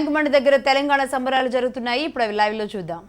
Tank bund దగ్గర తెలంగాణ సంబరాలు జరుగుతున్నాయి. ఇప్పుడు అవి లైవ్ లో చూద్దాం.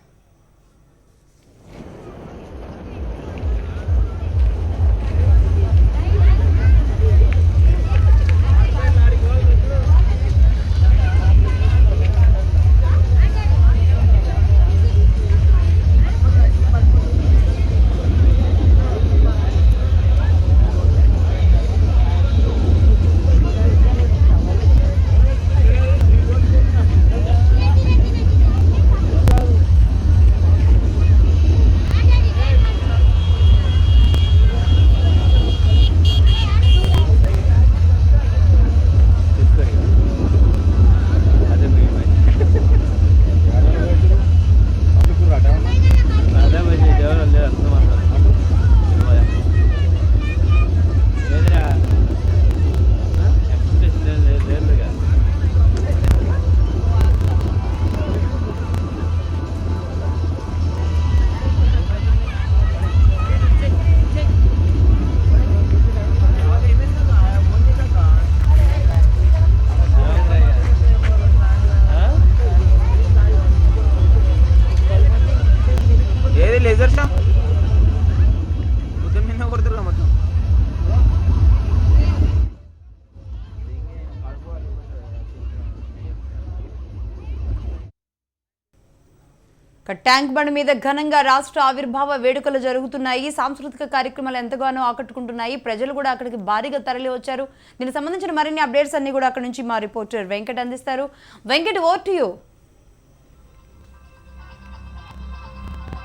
ట్యాంక్ బండ్ మీద ఘనంగా రాష్ట్ర ఆవిర్భావ వేడుకలు జరుగుతున్నాయి. సాంస్కృతిక కార్యక్రమాలు ఎంతగానో ఆకట్టుకుంటున్నాయి. ప్రజలు కూడా అక్కడికి భారీగా తరలి వచ్చారు. దీనికి సంబంధించిన మరిన్ని అప్డేట్స్ అన్ని కూడా అక్కడి నుంచి మా రిపోర్టర్ వెంకట్ అందిస్తారు. Venkat, over to you.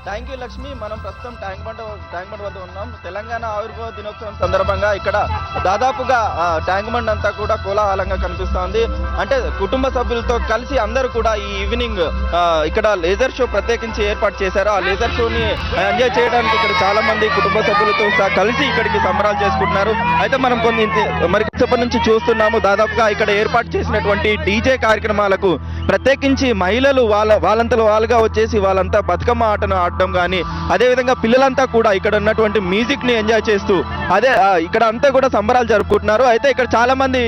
Thank you Lakshmi. మనం ప్రస్తుతం ట్యాంక్ బండ్ వద్ద ఉన్నాం. తెలంగాణ ఆవిర్భావ దినోత్సవం సందర్భంగా ఇక్కడ దాదాపుగా ట్యాంక్ బండ్ అంతా కూడా కోలాహలంగా కనిపిస్తోంది. అంటే కుటుంబ సభ్యులతో కలిసి అందరూ కూడా ఈ ఈవినింగ్ ఇక్కడ లేజర్ షో ప్రత్యేకించి ఏర్పాటు చేశారు. ఆ లేజర్ షోని ఎంజాయ్ చేయడానికి ఇక్కడ చాలా మంది కుటుంబ సభ్యులతో కలిసి ఇక్కడికి సంబరాలు చేసుకుంటున్నారు. అయితే మనం మరికొద్దిసేపటి నుంచి చూస్తున్నాము. దాదాపుగా ఇక్కడ ఏర్పాటు చేసినటువంటి డీజే కార్యక్రమాలకు ప్రత్యేకించి మహిళలు వాళ్ళంతలో వాళ్ళుగా వచ్చేసి వాళ్ళంతా బతుకమ్మ ఆటను ఆడడం కానీ, అదేవిధంగా పిల్లలంతా కూడా ఇక్కడ ఉన్నటువంటి మ్యూజిక్ ని ఎంజాయ్ చేస్తూ ఇక్కడ అంతా కూడా సంబరాలు జరుపుకుంటున్నారు. అయితే ఇక్కడ చాలా మంది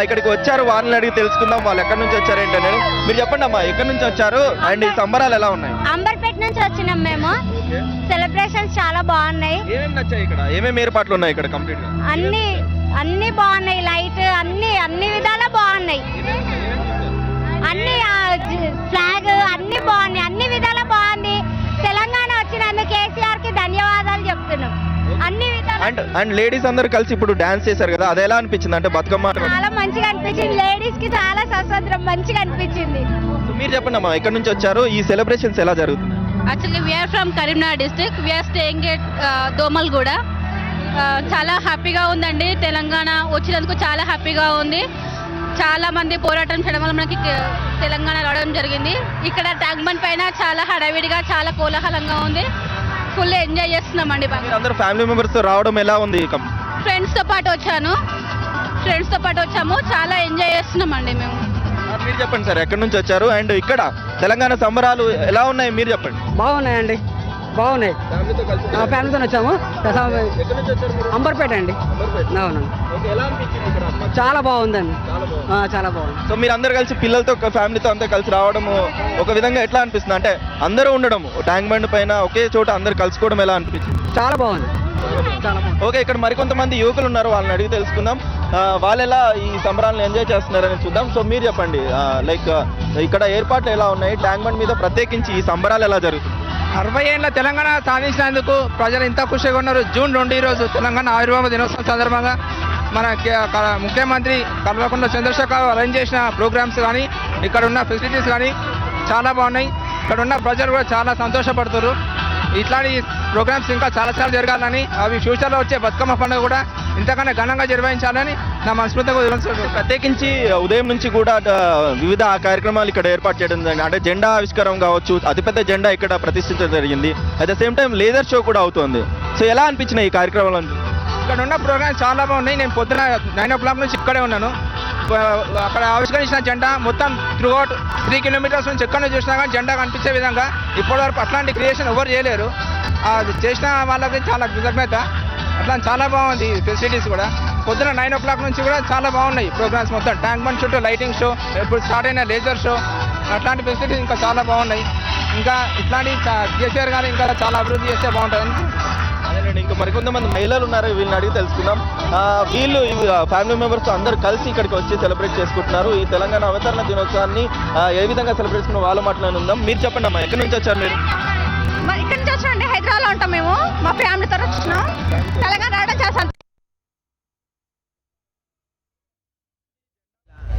ఇక్కడికి వచ్చారు. వాళ్ళని అడిగి తెలుసుకుందాం వాళ్ళు ఎక్కడి నుంచి వచ్చారు ఏంటనేది. మీరు చెప్పండి అమ్మా, ఎక్కడి నుంచి వచ్చారు అండ్ ఈ సంబరాలు ఎలా ఉన్నాయి? అంబర్పేట నుంచి వచ్చినాం మేము. సెలబ్రేషన్స్ చాలా బాగున్నాయి. ఏమేమి నచ్చాయి ఇక్కడ? ఏమేమి ఏర్పాట్లు ఉన్నాయి ఇక్కడ? కంప్లీట్ గా అన్ని బాగున్నాయి. లైట్ అన్ని విధాలా బాగున్నాయి. అన్ని ఫ్లాగ్ అన్ని బాగున్నాయి. అన్ని విధాలా బాగుంది. తెలంగాణ వచ్చినందుకు కేసీఆర్ కి ధన్యవాదాలు చెప్తున్నాం. అన్ని విధాలు అండ్ లేడీస్ అందరూ కలిసి ఇప్పుడు డాన్స్ చేశారు కదా, అది ఎలా అనిపించింది? అంటే బతుకమ్మ చాలా మంచిగా అనిపించింది. లేడీస్ కి చాలా స్వతంత్రం మంచిగా అనిపించింది. మీరు చెప్పండి అమ్మా, ఎక్కడి నుంచి వచ్చారు? ఈ సెలబ్రేషన్స్ ఎలా జరుగుతున్నాయి? Actually, we are from Karimnagar district. We are staying at Domalgooda. చాలా హ్యాపీగా ఉందండి. తెలంగాణ వచ్చినందుకు చాలా హ్యాపీగా ఉంది. చాలా మంది పోరాటం చేయడం వల్ల మనకి తెలంగాణ రావడం జరిగింది. ఇక్కడ ట్యాంక్ బండ్ పైన చాలా హడావిడిగా చాలా కోలాహలంగా ఉంది. ఫుల్ ఎంజాయ్ చేస్తున్నామండి. అందరూ ఫ్యామిలీ మెంబర్స్ తో రావడం ఎలా ఉంది? ఫ్రెండ్స్ తో పాటు వచ్చాము. చాలా ఎంజాయ్ చేస్తున్నామండి మేము. మీరు చెప్పండి సార్, ఎక్కడి నుంచి వచ్చారు అండ్ ఇక్కడ తెలంగాణ సంబరాలు ఎలా ఉన్నాయి? మీరు చెప్పండి. బాగున్నాయండి, బాగున్నాయి. ఫ్యామిలీతో వచ్చాము. అంబర్పేట అండి. అవునండి, చాలా బాగుందండి. చాలా బాగుంది. సో మీరు అందరు కలిసి పిల్లలతో ఫ్యామిలీతో అంతా కలిసి రావడము ఒక విధంగా ఎట్లా అనిపిస్తుంది? అంటే అందరూ ఉండడం ట్యాంక్ బండ్ పైన ఒకే చోట అందరు కలుసుకోవడం ఎలా అనిపించింది? చాలా బాగుంది. ఓకే, ఇక్కడ మరికొంతమంది యువకులు ఉన్నారు, వాళ్ళని అడిగి తెలుసుకుందాం. వాళ్ళు ఎలా ఈ సంబరాలను ఎంజాయ్ చేస్తున్నారని చూద్దాం. సో మీరు చెప్పండి, లైక్ ఇక్కడ ఏర్పాట్లు ఎలా ఉన్నాయి? ట్యాంక్ బండ్ మీద ప్రత్యేకించి ఈ సంబరాలు ఎలా జరుగుతుంది? 60 ఏళ్ల తెలంగాణ సాధించినందుకు ప్రజలు ఇంత ఖుషిగా ఉన్నారు. జూన్ 2 ఈరోజు తెలంగాణ ఆవిర్భావ దినోత్సవం సందర్భంగా మన ముఖ్యమంత్రి కల్వకుంట్ల చంద్రశేఖర్ అరేంజ్ చేసిన ప్రోగ్రామ్స్ కానీ, ఇక్కడ ఉన్న ఫెసిలిటీస్ కానీ చాలా బాగున్నాయి. ఇక్కడ ఉన్న ప్రజలు కూడా చాలా సంతోషపడుతున్నారు. ఇట్లాంటి ప్రోగ్రామ్స్ ఇంకా చాలా జరగాలని, అవి ఫ్యూచర్లో వచ్చే బతుకమ్మ పండుగ కూడా ఇంతకన్నా ఘనంగా నిర్వహించాలని నా మనస్ఫూర్తిగా ప్రత్యేకించి ఉదయం నుంచి కూడా వివిధ కార్యక్రమాలు ఇక్కడ ఏర్పాటు చేయడం జరిగింది. అంటే జెండా ఆవిష్కారం కావచ్చు, అతిపెద్ద జెండా ఇక్కడ ప్రతిష్ఠించడం జరిగింది. At the same time laser show కూడా అవుతుంది. సో ఎలా అనిపించినాయి ఈ కార్యక్రమాలు? ఇక్కడ ఉన్న ప్రోగ్రామ్స్ చాలా బాగున్నాయి. నేను పొద్దున 9 o'clock నుంచి ఇక్కడే ఉన్నాను. అక్కడ ఆవిష్కరించిన జెండా మొత్తం త్రూఅవుట్ 3 kilometers నుంచి ఎక్కడ చూసినా కానీ జెండా కనిపించే విధంగా ఇప్పటివరకు అట్లాంటి క్రియేషన్ ఎవరు చేయలేరు. అది చేసిన వాళ్ళకి చాలా కృతజ్ఞత. అట్లా చాలా బాగుంది ఫెసిలిటీస్ కూడా. పొద్దున 9 o'clock నుంచి కూడా చాలా బాగున్నాయి ప్రోగ్రామ్స్. మొత్తం ట్యాంక్ బండ్ చుట్టూ లైటింగ్ షో, ఇప్పుడు స్టార్ట్ అయిన లేజర్ షో, అట్లాంటి ఫెసిలిటీస్ ఇంకా చాలా బాగున్నాయి. ఇంకా ఇట్లాంటి కేసీఆర్ గారు ఇంకా చాలా అభివృద్ధి చేస్తే బాగుంటుంది. అదేనండి, ఇంకా మరికొంతమంది మహిళలు ఉన్నారు, వీళ్ళని అడిగి తెలుసుకుందాం. వీళ్ళు ఫ్యామిలీ మెంబర్స్ అందరూ కలిసి ఇక్కడికి వచ్చి సెలబ్రేట్ చేసుకుంటున్నారు. ఈ తెలంగాణ అవతరణ దినోత్సవాన్ని ఏ విధంగా సెలబ్రేట్ చేసుకున్న వాళ్ళ మాటలు ఉందాం. మీరు చెప్పండి అమ్మా, ఎక్కడి నుంచి వచ్చారు మీరు? ఇక్కడ నుంచి వచ్చామండి, హైదరాబాద్లో ఉంటాం మేము, మా ఫ్యామిలీతో వచ్చినాం. తెలంగాణ రావడం చాలా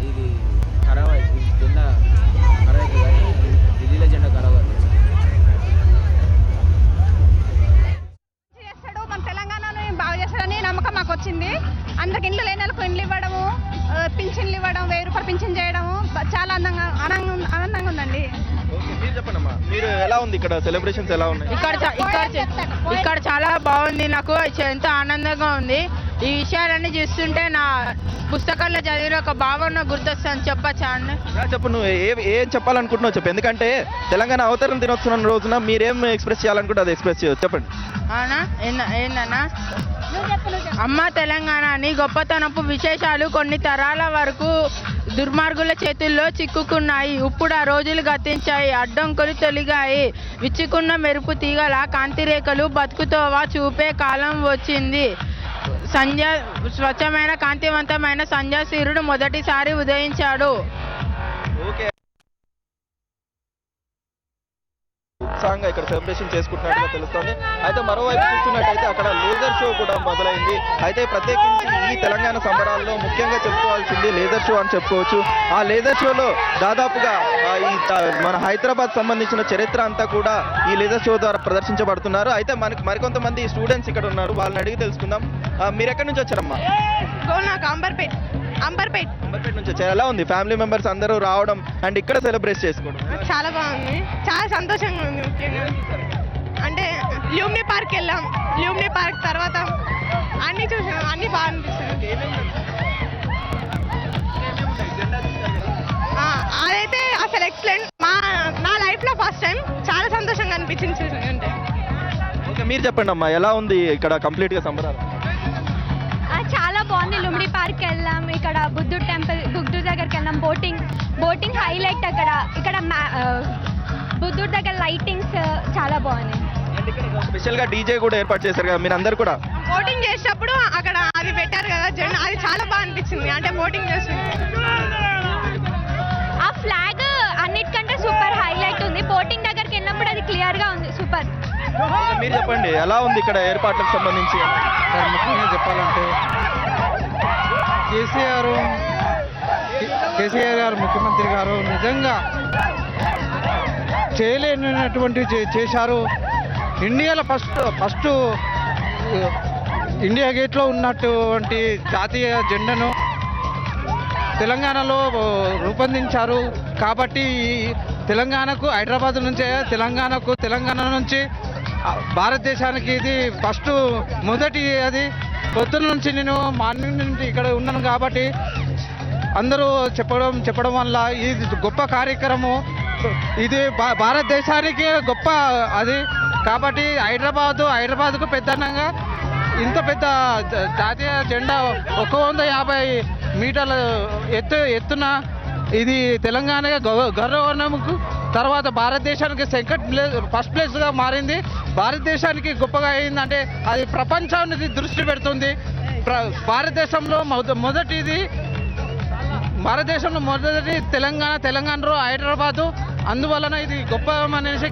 ఇది ఖరాబ్ అయింది, జెండా ఖరాబ్ అవుతుంది కానీ ఢిల్లీలో జెండా ఖరాబ్ అవుతుంది. చేస్తాడు, మన తెలంగాణను బాగా చేస్తాడని నమ్మకం మాకు వచ్చింది. అందరికి ఇండ్లు లేని వాళ్ళకు ఇండ్లు ఇవ్వడము, పింఛన్లు ఇవ్వడం, 1000 రూపాయలు పింఛన్ చేయడము చాలా ఆనందంగా ఉందండి. ఓకే, మీరు చెప్పండి అమ్మా, మీరు ఎలా ఉంది ఇక్కడ సెలబ్రేషన్స్ ఎలా ఉన్నాయి? ఇక్కడ చాలా బాగుంది, నాకు ఎంతో ఆనందంగా ఉంది. ఈ విషయాలన్నీ చూస్తుంటే నా పుస్తకాల్లో చదివిన ఒక భావన గుర్తొస్తాను. చెప్పచ్చా అండి? చెప్పు, నువ్వు ఏం చెప్పాలనుకుంటున్నావు చెప్పు. ఎందుకంటే తెలంగాణ అవతరణ దినోత్సవం రోజున మీరేం ఎక్స్ప్రెస్ చేయాలనుకుంటే అది ఎక్స్ప్రెస్ చేయవచ్చు, చెప్పండి. అవునా? ఏందన్నా? అమ్మ తెలంగాణ అని గొప్పతనపు విశేషాలు కొన్ని తరాల వరకు దుర్మార్గుల చేతుల్లో చిక్కుకున్నాయి. ఇప్పుడు ఆ రోజులు గతించాయి, అడ్డంకులు తొలిగాయి. విచ్చుకున్న మెరుపు తీగల కాంతిరేఖలు బతుకుతోవా చూపే కాలం వచ్చింది. స్వచ్ఛమైన కాంతివంతమైన సంధ్యాసూర్యుడు మొదటిసారి ఉదయించాడు. ఓకే, ఉత్సాహంగా ఇక్కడ సెలబ్రేషన్ చేసుకుంటున్నట్టుగా తెలుస్తుంది. అయితే మరోవైపు చూస్తున్నట్టయితే అక్కడ లేజర్ షో కూడా మొదలైంది. అయితే ప్రత్యేకించి ఈ తెలంగాణ సంబరాల్లో ముఖ్యంగా చెప్పుకోవాల్సింది లేజర్ షో అని చెప్పుకోవచ్చు. ఆ లేజర్ షోలో దాదాపుగా మన హైదరాబాద్ సంబంధించిన చరిత్ర అంతా కూడా ఈ లేజర్ షో ద్వారా ప్రదర్శించబడుతున్నారు. అయితే మనకి మరికొంతమంది స్టూడెంట్స్ ఇక్కడ ఉన్నారు, వాళ్ళని అడిగి తెలుసుకుందాం. మీరు ఎక్కడి నుంచి వచ్చారమ్మా? అంబర్పేట్ నుంచి వచ్చారు. ఎలా ఉంది ఫ్యామిలీ మెంబర్స్ అందరూ రావడం అండ్ ఇక్కడ సెలబ్రేట్ చేసుకోవడం? చాలా బాగుంది, చాలా సంతోషంగా ఉంది. ముఖ్యంగా అంటే ల్యూమ్ని పార్క్ వెళ్ళాం, ల్యూమ్ని పార్క్ తర్వాత అన్ని చూసాం, అన్ని బాగా అనిపిస్తుంది. అదైతే అసలు ఎక్సలెంట్, నా లైఫ్లో ఫస్ట్ టైం చాలా సంతోషంగా అనిపించింది చూసానంటే. ఓకే, మీరు చెప్పండి అమ్మా, ఎలా ఉంది ఇక్కడ కంప్లీట్గా సంబరాలు? చాలా బాగుంది. లుంబడి పార్క్ వెళ్ళాం, ఇక్కడ బుద్ధుడు టెంపుల్, బుద్ధుడు దగ్గరికి వెళ్ళాం. బోటింగ్ హైలైట్ అక్కడ. ఇక్కడ బుద్ధుడు దగ్గర లైటింగ్స్ చాలా బాగున్నాయి. స్పెషల్ గా డీజే కూడా ఏర్పాటు చేశారు కదా మీరు అందరు కూడా? బోటింగ్ చేసేటప్పుడు అక్కడ అది పెట్టారు కదా జెండా, అది చాలా బాగా అనిపించింది. అంటే బోటింగ్ చేస్తుంటే ఆ ఫ్లాగ్ అన్నిటికంటే సూపర్ హైలైట్ ఉంది. బోటింగ్ దగ్గరికి వెళ్ళినప్పుడు అది క్లియర్ గా ఉంది, సూపర్. మీరు చెప్పండి, ఎలా ఉంది ఇక్కడ ఏర్పాట్లకు సంబంధించి? ముఖ్యంగా చెప్పాలంటే కేసీఆర్ గారు ముఖ్యమంత్రి గారు నిజంగా చేయలేనటువంటి చేశారు. ఇండియాలో ఫస్ట్ ఇండియా గేట్లో ఉన్నటువంటి జాతీయ జెండాను తెలంగాణలో రూపొందించారు. కాబట్టి తెలంగాణకు హైదరాబాద్ నుంచే తెలంగాణ నుంచి భారతదేశానికి ఇది ఫస్ట్ మొదటి. అది పొద్దున్న నుంచి నేను మార్నింగ్ నుంచి ఇక్కడ ఉన్నాను కాబట్టి అందరూ చెప్పడం వల్ల ఇది గొప్ప కార్యక్రమం. ఇది భారతదేశానికి గొప్ప అది. కాబట్టి హైదరాబాద్కు పెద్దనంగా ఇంత పెద్ద జాతీయ జెండా 150 మీటర్ల ఎత్తున ఇది తెలంగాణ గౌరవనముకు తర్వాత భారతదేశానికి ఫస్ట్ ప్లేస్గా మారింది. భారతదేశానికి గొప్పగా అయిందంటే అది ప్రపంచానికి దృష్టి పెడుతుంది. భారతదేశంలో మొదటి తెలంగాణలో హైదరాబాదు. అందువలన ఇది గొప్ప అనేసి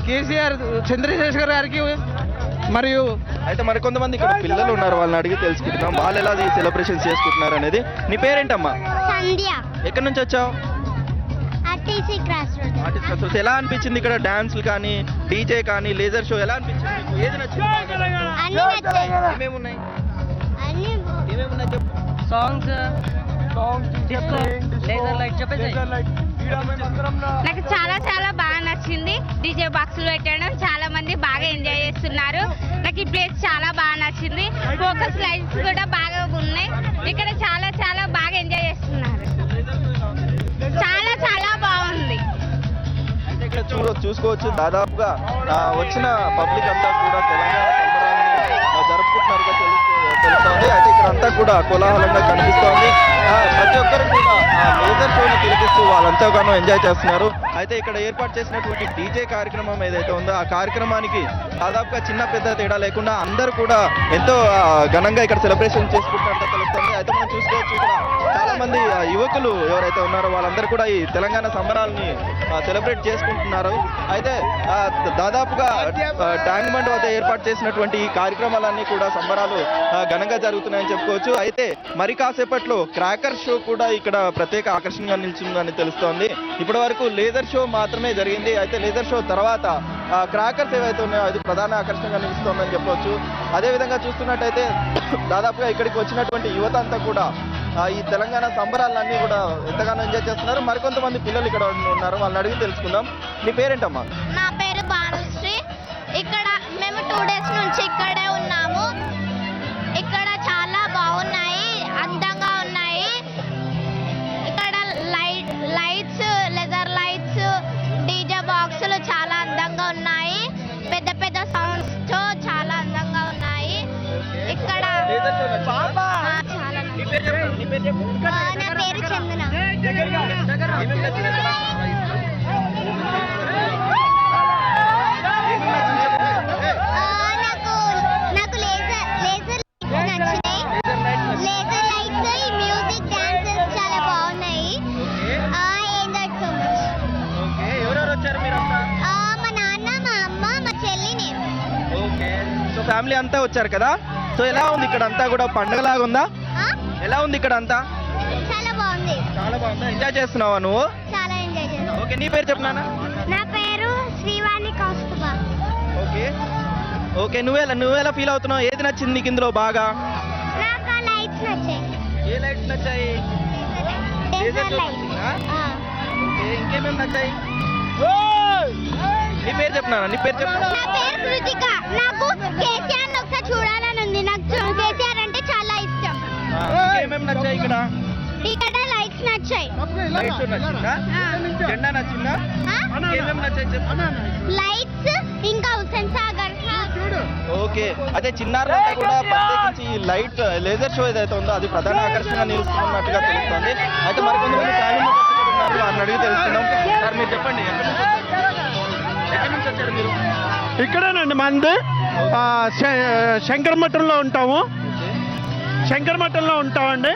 కేసీఆర్ చంద్రశేఖర్ గారికి మరియు అయితే మరికొంతమంది ఇక్కడ పిల్లలు ఉన్నారు, వాళ్ళని అడిగి తెలుసుకుంటున్నాం వాళ్ళు ఎలా సెలబ్రేషన్స్ చేసుకుంటున్నారు అనేది. నీ పేరేంటమ్మా? సంధ్య, ఎక్కడి నుంచి వచ్చావు? RTC cross road. ఆర్టిస్ట్ ఎలా అనిపించింది ఇక్కడ డాన్స్లు కానీ డీజే కానీ లేజర్ షో ఎలా అనిపించింది మీకు? ఏది నచ్చింది? అన్ని నచ్చాయి, ఏమేమున్నాయి అన్ని ఏమేమున్నాయి చెప్పు. నాకు చాలా చాలా బాగా నచ్చింది. డీజే బాక్సులు పెట్టడం, చాలా మంది బాగా ఎంజాయ్ చేస్తున్నారు. నాకు ఈ ప్లేస్ చాలా బాగా నచ్చింది. ఫోకస్ లైట్స్ కూడా బాగా ఉన్నాయి. ఇక్కడ చాలా చాలా బాగా ఎంజాయ్ చేస్తున్నారు. చాలా చాలా బాగుంది. ఇక్కడ చూసుకోవచ్చు దాదాపుగా వచ్చిన పబ్లిక్ అంతా కూడా తెలంగాణ సంబరాన్ని జరుపుకుంటున్నారుగా తెలుస్తుంది. తెలుస్తోంది. అయితే ఇక్కడ అంతా కూడా కోలాహలంగా కనిపిస్తోంది. ప్రతి ఒక్కరు కూడా లేజర్ షోని తిలకిస్తూ వాళ్ళంతగానో ఎంజాయ్ చేస్తున్నారు. అయితే ఇక్కడ ఏర్పాటు చేసినటువంటి డీజే కార్యక్రమం ఏదైతే ఉందో ఆ కార్యక్రమానికి దాదాపుగా చిన్న పెద్ద తేడా లేకుండా అందరూ కూడా ఎంతో ఘనంగా ఇక్కడ సెలబ్రేషన్ చేసుకుంటున్నట్టు తెలుస్తుంది. అయితే మనం చూసుకోవచ్చు ఇక్కడ చాలా మంది యువకులు ఎవరైతే ఉన్నారో వాళ్ళందరూ కూడా ఈ తెలంగాణ సంబరాలని సెలబ్రేట్ చేసుకుంటున్నారు. అయితే దాదాపుగా ట్యాంక్ బండ్ వద్ద ఏర్పాటు చేసినటువంటి ఈ కార్యక్రమాలన్నీ కూడా సంబరాలు ఘనంగా జరుగుతున్నాయని చెప్పుకోవచ్చు. అయితే మరి కాసేపట్లో క్రాకర్ షో కూడా ఇక్కడ ప్రత్యేక ఆకర్షణగా నిలిచిందని తెలుస్తోంది. ఇప్పటి వరకు లేజర్ షో మాత్రమే జరిగింది. అయితే లేజర్ షో తర్వాత క్రాకర్స్ ఏవైతే ఉన్నాయో అది ప్రధాన ఆకర్షణగా నిలుస్తోందని చెప్పవచ్చు. అదేవిధంగా చూస్తున్నట్టయితే దాదాపుగా ఇక్కడికి వచ్చినటువంటి యువత అంతా కూడా ఈ తెలంగాణ సంబరాలన్నీ కూడా ఎంతగానో ఎంజాయ్ చేస్తున్నారు. మరికొంతమంది పిల్లలు ఇక్కడ ఉన్నారు, వాళ్ళని అడిగి తెలుసుకుందాం. నీ పేరేంటమ్మా? నా పేరు భానుశ్రీ. ఇక్కడ మేము 2 days నుంచి ఇక్కడే ఉన్నాము. ఇక్కడ చాలా బాగున్నాయి, అందంగా ఉన్నాయి. ఇక్కడ లైట్స్, లెదర్ లైట్స్, డీజే బాక్సులు చాలా అందంగా ఉన్నాయి. పెద్ద పెద్ద సౌండ్స్ తో చాలా అందంగా ఉన్నాయి. ఇక్కడ చాలా నా పేరు చందన. నాకు లేజర్ నచ్చినాయి. లేజర్ లైట్స్, ఈ మ్యూజిక్, డాన్సెస్ చాలా బాగున్నాయి. Enjoy so much. మా నాన్న, మా అమ్మ, మా చెల్లి, నేను. సో ఫ్యామిలీ అంతా వచ్చారు కదా. సో ఎలా ఉంది ఇక్కడ అంతా కూడా పండుగలాగా ఉందా? ఎలా ఉంది ఇక్కడ అంతా? చాలా బాగుంది. చాలా బాగుందా? ఎంజాయ్ చేస్తున్నావా నువ్వు? చాలా ఎంజాయ్ చేస్తాను. ఓకే, నీ పేరు చెప్పనా? నా పేరు శ్రీవాణి కౌస్తుభ. ఓకే ఓకే, నువ్వెలా ఫీల్ అవుతున్నావు? ఏది నచ్చింది నీకు ఇందులో బాగా? నాకు ఆ లైట్స్ నచ్చాయి. ఏ లైట్స్ నచ్చాయి? Desert lights. ఓకే, ఇంకేమేమి నచ్చాయి? నీ పేరు చెప్పనా? నీ పేరు చెప్పు. నా పేరు కృతిక. నాకు కేసీఆర్ ని ఒకసారి చూడాలని ఉంది. నాకు కేసీఆర్ అంటే చాలా ఇష్టం. ఏమేమి నచ్చాయి ఇక్కడ? ఇక్కడ లైట్స్ నచ్చాయి. లైట్స్ నచ్చిందా? జెండా నచ్చిందా? ఏమేమి నచ్చాయి చెప్పు. లైట్స్ ఇంకా హుస్సేన్ సాగర్. ఓకే, అదే చిన్నారులంతా కూడా ప్రత్యేకించి ఈ లైట్ లేజర్ షో ఏదైతే ఉందో అది ప్రధాన ఆకర్షణగా నిలుస్తున్నట్టుగా తెలుస్తుంది. అయితే మరికొంతమంది ఫ్యామిలీ మెంబర్స్ ఉన్నారు, వారిని అడిగి తెలుసుకుందాం. సార్ మీరు చెప్పండి, ఎక్కడి నుంచి వచ్చారు మీరు? ఇక్కడేనండి మంది శంకరమఠంలో ఉంటాము. శంకరమఠంలో ఉంటామండి.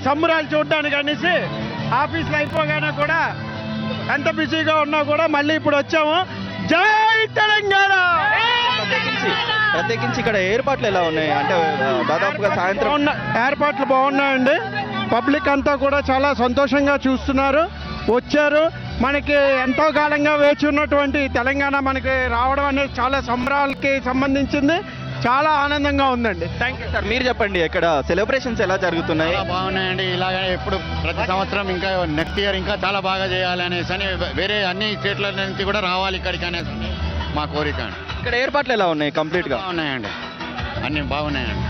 సంబరాలు చూడడానికి అనేసి ఆఫీస్లో అయిపోగానే కూడా ఎంత బిజీగా ఉన్నా కూడా మళ్ళీ ఇప్పుడు వచ్చాము. జై తెలంగాణ. ప్రత్యేకించి ఇక్కడ ఏర్పాట్లు ఎలా ఉన్నాయి అంటే దాదాపుగా సాయంత్రం ఏర్పాట్లు బాగున్నాయండి. పబ్లిక్ అంతా కూడా చాలా సంతోషంగా చూస్తున్నారు, వచ్చారు. మనకి ఎంతో కాలంగా వేచి ఉన్నటువంటి తెలంగాణ మనకి రావడం అనేది చాలా సంబరాలకి సంబంధించింది. చాలా ఆనందంగా ఉందండి. Thank you sir. మీరు చెప్పండి, ఇక్కడ సెలబ్రేషన్స్ ఎలా జరుగుతున్నాయి? బాగున్నాయండి. ఇలాగే ఎప్పుడు ప్రతి సంవత్సరం ఇంకా నెక్స్ట్ ఇయర్ ఇంకా చాలా బాగా చేయాలి అనేసి అని వేరే అన్ని స్టేట్ల నుంచి కూడా రావాలి ఇక్కడికి అనేసి మా కోరిక. ఇక్కడ ఏర్పాట్లు ఎలా ఉన్నాయి? కంప్లీట్ గా బాగున్నాయండి, అన్ని బాగున్నాయండి.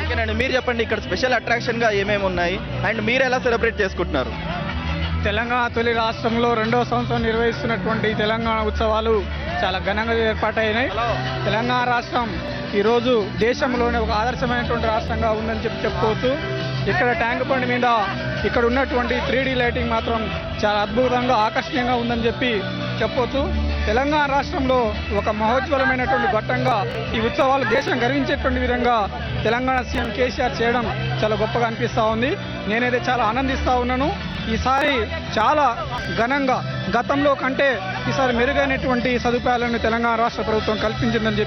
ఓకేనండి, మీరు చెప్పండి ఇక్కడ స్పెషల్ అట్రాక్షన్ గా ఏమేమి ఉన్నాయి అండ్ మీరు ఎలా సెలబ్రేట్ చేసుకుంటున్నారు? తెలంగాణ తొలి రాష్ట్రంలో 2వ సంవత్సరం నిర్వహిస్తున్నటువంటి తెలంగాణ ఉత్సవాలు చాలా ఘనంగా ఏర్పాటైనాయి. తెలంగాణ రాష్ట్రం ఈరోజు దేశంలోనే ఒక ఆదర్శమైనటువంటి రాష్ట్రంగా ఉందని చెప్పుకోవచ్చు. ఇక్కడ ట్యాంక్ బండ్ మీద ఇక్కడ ఉన్నటువంటి 3D లైటింగ్ మాత్రం చాలా అద్భుతంగా ఆకర్షణీయంగా ఉందని చెప్పవచ్చు. తెలంగాణ రాష్ట్రంలో ఒక మహోజ్వలమైనటువంటి ఘట్టంగా ఈ ఉత్సవాలు దేశం గర్వించేటువంటి విధంగా తెలంగాణ సీఎం కేసీఆర్ చేయడం చాలా గొప్పగా అనిపిస్తూ ఉంది. నేనైతే చాలా ఆనందిస్తూ ఉన్నాను. ఈసారి చాలా ఘనంగా గతంలో కంటే ఈసారి మెరుగైనటువంటి సదుపాయాలను తెలంగాణ రాష్ట్ర ప్రభుత్వం కల్పించిందని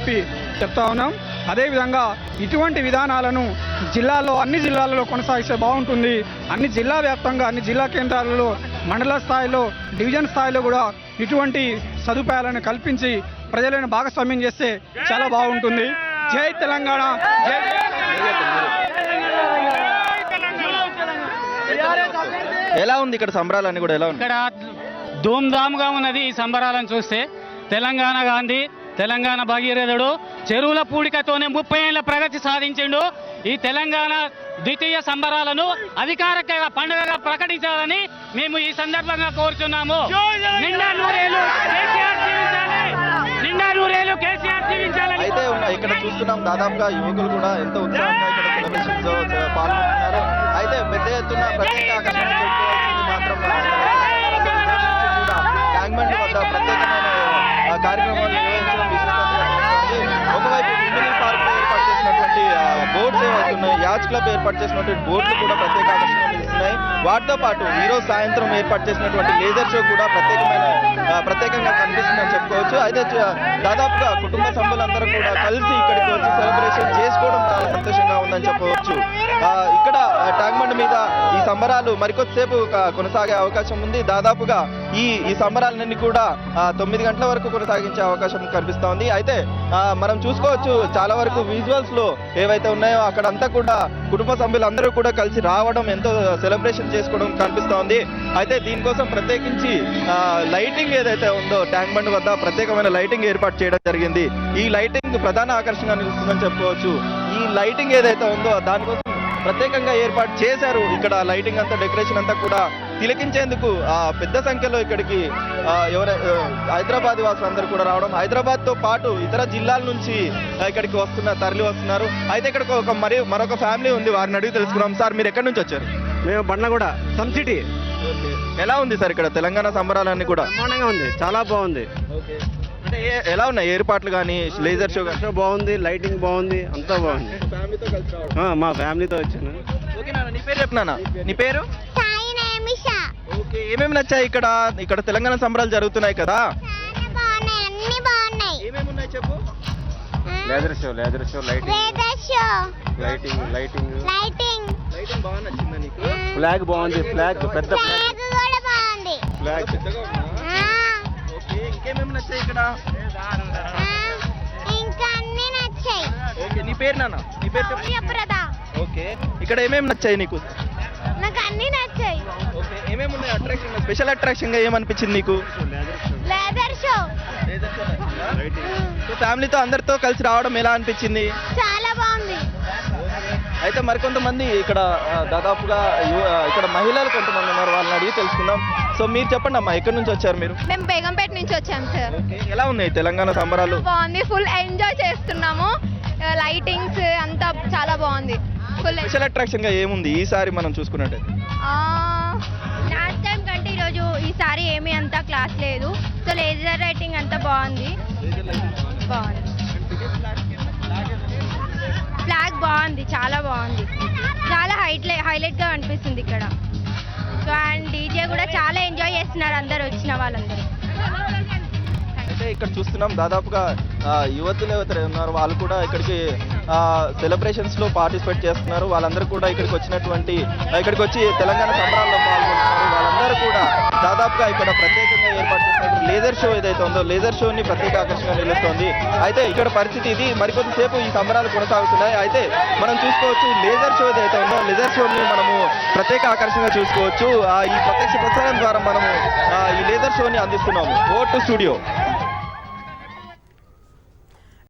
చెప్తా ఉన్నాం. అదేవిధంగా ఇటువంటి విధానాలను అన్ని జిల్లాలలో కొనసాగిస్తే బాగుంటుంది. అన్ని జిల్లా వ్యాప్తంగా అన్ని జిల్లా కేంద్రాలలో, మండల స్థాయిలో, డివిజన్ స్థాయిలో కూడా ఇటువంటి సదుపాయాలను కల్పించి ప్రజలను భాగస్వామ్యం చేస్తే చాలా బాగుంటుంది. జై తెలంగాణ. ఎలా ఉంది ఇక్కడ సంబరాలన్నీ కూడా ఎలా ఉంది? ఇక్కడ ధూమ్ధామ్గా ఉన్నది ఈ సంబరాలను చూస్తే. తెలంగాణ గాంధీ, తెలంగాణ భగీరథుడు చెరువుల పూడికతోనే 30 ఏళ్ల ప్రగతి సాధించిండు. ఈ తెలంగాణ ద్వితీయ సంబరాలను అధికారిక పండుగగా ప్రకటించాలని మేము ఈ సందర్భంగా కోరుచున్నాము. నిండా 100 ఏళ్లు కేసీఆర్ జీవించాలి. అయితే ఇక్కడ చూస్తున్నాం దాదాపుగా యువకులు కూడా ఎంతో ఉత్సాహంగా ఇక్కడ సెలబ్రేషన్స్ పాల్గొంటున్నారు. అయితే పెద్ద ఎత్తున ప్రత్యేక ఆకర్షణ చెప్పుకోవాల్సింది మాత్రం ట్యాంక్ బండ్ వద్ద ప్రత్యేకమైన కార్యక్రమాలు నిర్వహించడం విశిష్టంగా కనిపిస్తోంది. ఒకవైపు మినీ పార్క్ ఏర్పాటు చేసినటువంటి బోర్డ్స్ ఏవైతున్నాయి, యాచ్ క్లబ్ ఏర్పాటు చేసినటువంటి బోర్డులు కూడా ప్రత్యేక ఆకర్షణగా నిలుస్తున్నాయి. వాటితో పాటు ఈ రోజు సాయంత్రం ఏర్పాటు చేసినటువంటి లేజర్ షో కూడా ప్రత్యేకంగా కనిపిస్తుందని చెప్పుకోవచ్చు. అయితే దాదాపుగా కుటుంబ సభ్యులందరూ కూడా కలిసి ఇక్కడికి వచ్చి సెలబ్రేషన్ చేసుకోవడం చాలా సంతోషంగా ఉందని చెప్పవచ్చు. ఇక్కడ ట్యాంక్ బండ్ మీద ఈ సంబరాలు మరికొద్దిసేపు కొనసాగే అవకాశం ఉంది. దాదాపుగా ఈ సంబరాలన్నీ కూడా 9 గంటల వరకు కొనసాగించే అవకాశం కనిపిస్తోంది. అయితే మనం చూసుకోవచ్చు చాలా వరకు విజువల్స్ లో ఏవైతే ఉన్నాయో అక్కడంతా కూడా కుటుంబ సభ్యులందరూ కూడా కలిసి రావడం, ఎంతో సెలబ్రేషన్ చేసుకోవడం కనిపిస్తోంది. అయితే దీనికోసం ప్రత్యేకించి లైటింగ్ ఏదైతే ఉందో ట్యాంక్ బండ్ వద్ద ప్రత్యేకమైన లైటింగ్ ఏర్పాటు చేయడం జరిగింది. ఈ లైటింగ్ ప్రధాన ఆకర్షణగా నిలుస్తుందని చెప్పుకోవచ్చు. ఈ లైటింగ్ ఏదైతే ఉందో దానికోసం ప్రత్యేకంగా ఏర్పాటు చేశారు. ఇక్కడ లైటింగ్ అంతా, డెకరేషన్ అంతా కూడా తిలకించేందుకు పెద్ద సంఖ్యలో ఇక్కడికి హైదరాబాద్ వాసులందరూ కూడా రావడం, హైదరాబాద్ తో పాటు ఇతర జిల్లాల నుంచి ఇక్కడికి తరలి వస్తున్నారు. అయితే ఇక్కడ మరొక ఫ్యామిలీ ఉంది, వారిని అడిగి తెలుసుకున్నాం. సార్, మీరు ఎక్కడి నుంచి వచ్చారు? మేము బండ్లగూడ సమ్ సిటీ. ఎలా ఉంది సార్ ఇక్కడ తెలంగాణ సంబరాలన్నీ కూడా? బ్రహ్మాండంగా ఉంది, చాలా బాగుంది. అంటే ఎలా ఉన్నాయి ఏర్పాట్లు కానీ, లేజర్ షో షో బాగుంది, లైటింగ్ బాగుంది, అంతా బాగుంది. మా ఫ్యామిలీతో వచ్చాను. ఓకే నాన్న, నీ పేరు చెప్పనా? నీ పేరు? ఓకే, ఏమేమి నచ్చాయి ఇక్కడ తెలంగాణ సంబరాలు జరుగుతున్నాయి కదా? ఏమేమి ఉన్నాయి చెప్పు. లేజర్ షో లైటింగ్ బాగా నచ్చిందా నీకు? ఫ్లాగ్ బాగుంది, ఫ్లాగ్ పెద్ద ఫ్లాగ్. ఓకే, ఇంకేమేమి నచ్చాయి ఇక్కడ? ఓకే, నీ పేరు నాన్న? నీ పేరు చెప్పు. ఓకే, ఇక్కడ ఏమేమి నచ్చాయి నీకు? నాకు అన్ని నచ్చాయి. ఓకే, ఏమేమి ఉన్నాయి అట్రాక్షన్? స్పెషల్ అట్రాక్షన్ గా ఏమనిపించింది నీకు? Laser show. ఫ్యామిలీతో అందరితో కలిసి రావడం ఎలా అనిపించింది? చాలా బాగుంది. అయితే మరికొంతమంది ఇక్కడ దాదాపుగా ఇక్కడ మహిళలు కొంతమంది ఉన్నారు, వాళ్ళని అడిగి తెలుసుకుందాం. సో మీరు చెప్పండి అమ్మా, ఎక్కడి నుంచి వచ్చారు మీరు? మేము బేగంపేట నుంచి వచ్చాం సార్. ఎలా ఉన్నాయి తెలంగాణ సంబరాలు? బాగుంది, ఫుల్ ఎంజాయ్ చేస్తున్నాము. లైటింగ్స్ అంతా చాలా బాగుంది. ఫుల్ స్పెషల్ అట్రాక్షన్ గా ఏముంది ఈసారి మనం చూసుకున్నట్టయితే? లాస్ట్ టైం కంటే ఈసారి ఏమీ అంతా క్లాస్ లేదు. సో లేజర్ లైటింగ్ అంతా బాగుంది. ఫ్లాగ్ బాగుంది, చాలా బాగుంది, చాలా హైలైట్ గా అనిపిస్తుంది ఇక్కడ. సో అండ్ డీజే కూడా చాలా ఎంజాయ్ చేస్తున్నారు అందరు వచ్చిన వాళ్ళందరూ. అయితే ఇక్కడ చూస్తున్నాం దాదాపుగా యువతులు ఉన్నారు, వాళ్ళు కూడా ఇక్కడికి సెలబ్రేషన్స్ లో పార్టిసిపేట్ చేస్తున్నారు. వాళ్ళందరూ కూడా ఇక్కడికి వచ్చి తెలంగాణ సంబరాల్లో పాల్గొంటున్నారు. వాళ్ళందరూ కూడా దాదాపుగా ఇక్కడ ప్రత్యేకంగా ఏర్పాటు చేసినటువంటి లేజర్ షో ఏదైతే ఉందో లేజర్ షోని ప్రత్యేక ఆకర్షణగా నిలుస్తోంది. అయితే ఇక్కడ పరిస్థితి ఇది, మరికొద్దిసేపు ఈ సంబరాలు కొనసాగుతున్నాయి. అయితే మనం చూసుకోవచ్చు లేజర్ షో ఏదైతే ఉందో లేజర్ షోని మనము ప్రత్యేక ఆకర్షణగా చూసుకోవచ్చు. ఈ ప్రత్యక్ష ప్రసారం ద్వారా మనము ఈ లేజర్ షోని అందిస్తున్నాము. ఓ టు స్టూడియో.